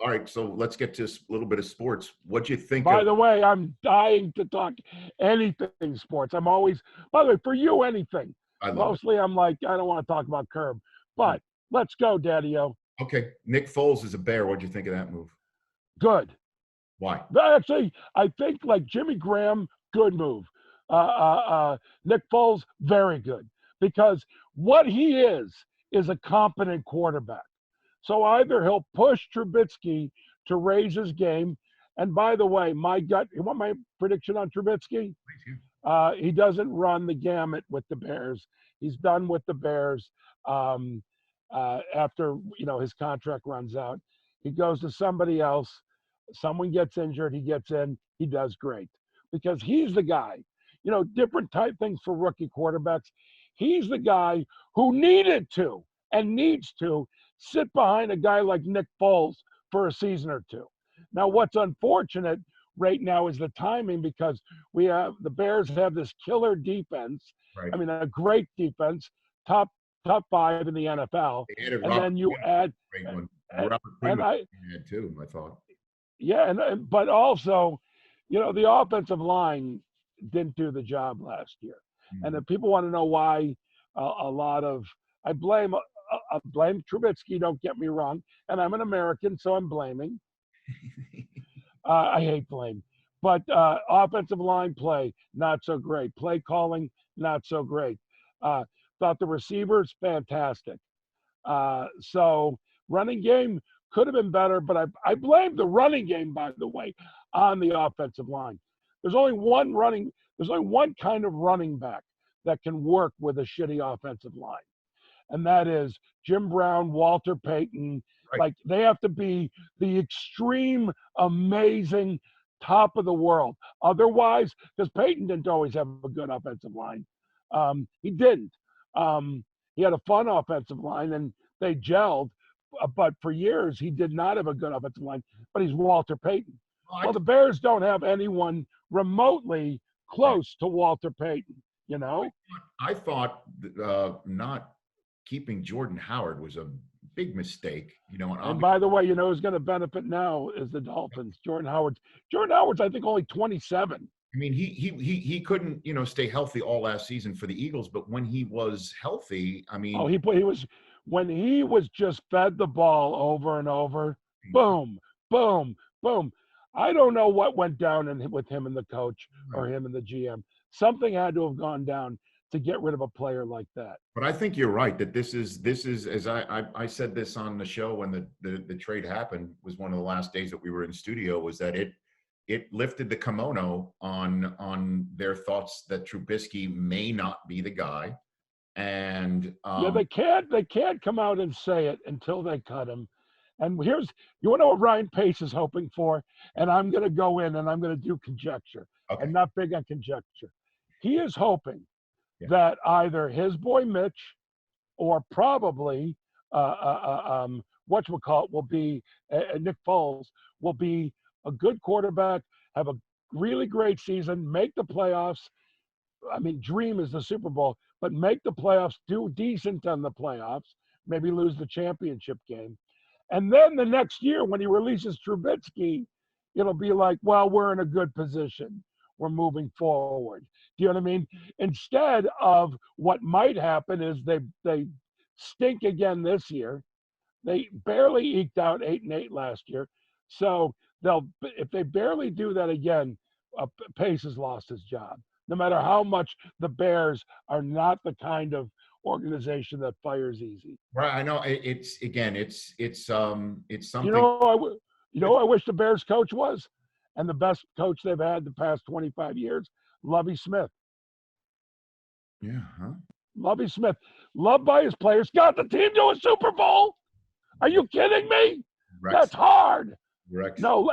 All right, so let's get to a little bit of sports. What'd you think By of? the way, I'm dying to talk anything sports. I'm always, by the way, for you, anything. I love it. Mostly I'm like, I don't want to talk about Curb. But let's go, Daddy-O. Okay, Nick Foles is a Bear. What'd you think of that move? Good. Why? Actually, I think like Jimmy Graham, good move. Nick Foles, very good. Because what he is a competent quarterback. So either he'll push Trubisky to raise his game. And by the way, you want my prediction on Trubisky? He doesn't run the gamut with the Bears. He's done with the Bears after his contract runs out. He goes to somebody else. Someone gets injured, he gets in, he does great because he's the guy. Different type things for rookie quarterbacks. He's the guy who needed to and needs to sit behind a guy like Nick Foles for a season or two. Now, what's unfortunate right now is the timing because the Bears have this killer defense. Right. I mean, a great defense, top 5 in the NFL. And then you add, Robert Quinn had too, I thought. Yeah, but also, the offensive line didn't do the job last year. Mm-hmm. And if people want to know why, a lot of I blame Trubisky. Don't get me wrong, and I'm an American, so I'm blaming. I hate blame, but offensive line play not so great. Play calling not so great. Thought the receivers fantastic. So running game could have been better, but I blame the running game, by the way, on the offensive line. There's only one kind of running back that can work with a shitty offensive line. And that is Jim Brown, Walter Payton. Right. Like they have to be the extreme, amazing top of the world. Otherwise, because Payton didn't always have a good offensive line. He didn't. He had a fun offensive line and they gelled. But for years, he did not have a good offensive line, but he's Walter Payton. Well, the Bears don't have anyone remotely close to Walter Payton, I thought not keeping Jordan Howard was a big mistake, And by the way, who's going to benefit now is the Dolphins. Jordan Howard's, I think, only 27. I mean, he couldn't, stay healthy all last season for the Eagles, but when he was healthy, I mean, when he was just fed the ball over and over, boom, boom, boom. I don't know what went down with him and the coach or him and the GM. Something had to have gone down to get rid of a player like that. But I think you're right that this is as I said this on the show when the trade happened, was one of the last days that we were in studio, was that it lifted the kimono on their thoughts that Trubisky may not be the guy. And they can't come out and say it until they cut him. And you want to know what Ryan Pace is hoping for? And I'm going to go in and I'm going to do conjecture. Okay. I'm not big on conjecture. He is hoping that either his boy Mitch or probably whatchamacallit will be Nick Foles will be a good quarterback, have a really great season, make the playoffs. I mean, dream is the Super Bowl, but make the playoffs, do decent on the playoffs, maybe lose the championship game. And then the next year when he releases Trubisky, it'll be like, well, we're in a good position. We're moving forward. Do you know what I mean? Instead of what might happen is they stink again this year. They barely eked out 8-8 last year. So if they barely do that again, Pace has lost his job. No matter how much the Bears are not the kind of organization that fires easy. Right, I know. It's something. I wish the Bears coach was, and the best coach they've had the past 25 years, Lovie Smith. Yeah, huh? Lovie Smith, loved by his players, got the team to a Super Bowl. Are you kidding me? Rex. That's hard. Rex. No,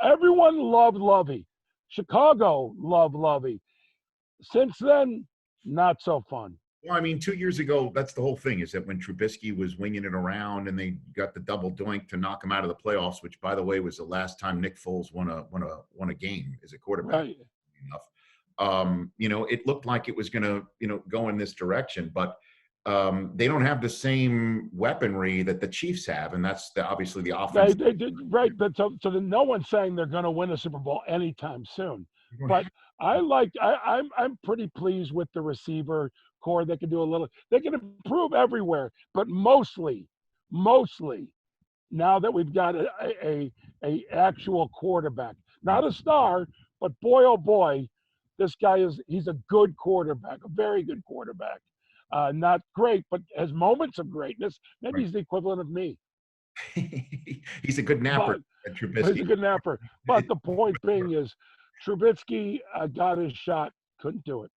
everyone loved Lovie. Chicago loved Lovie. Since then, not so fun. Well, I mean, 2 years ago, that's the whole thing, is that when Trubisky was winging it around and they got the double doink to knock him out of the playoffs, which, by the way, was the last time Nick Foles won a game as a quarterback. Right. Enough. It looked like it was going to, go in this direction. But they don't have the same weaponry that the Chiefs have, and that's obviously the They offense. did right, but so then no one's saying they're going to win a Super Bowl anytime soon. You don't But have- I'm pretty pleased with the receiver core. They can do a little. They can improve everywhere, but mostly now that we've got a actual quarterback, not a star, but boy oh boy, this guy he's a good quarterback, a very good quarterback. Not great, but has moments of greatness. Maybe Right. he's the equivalent of me. He's a good napper, But he's Trubisky. a good napper. But the point being is, Trubisky got his shot, couldn't do it.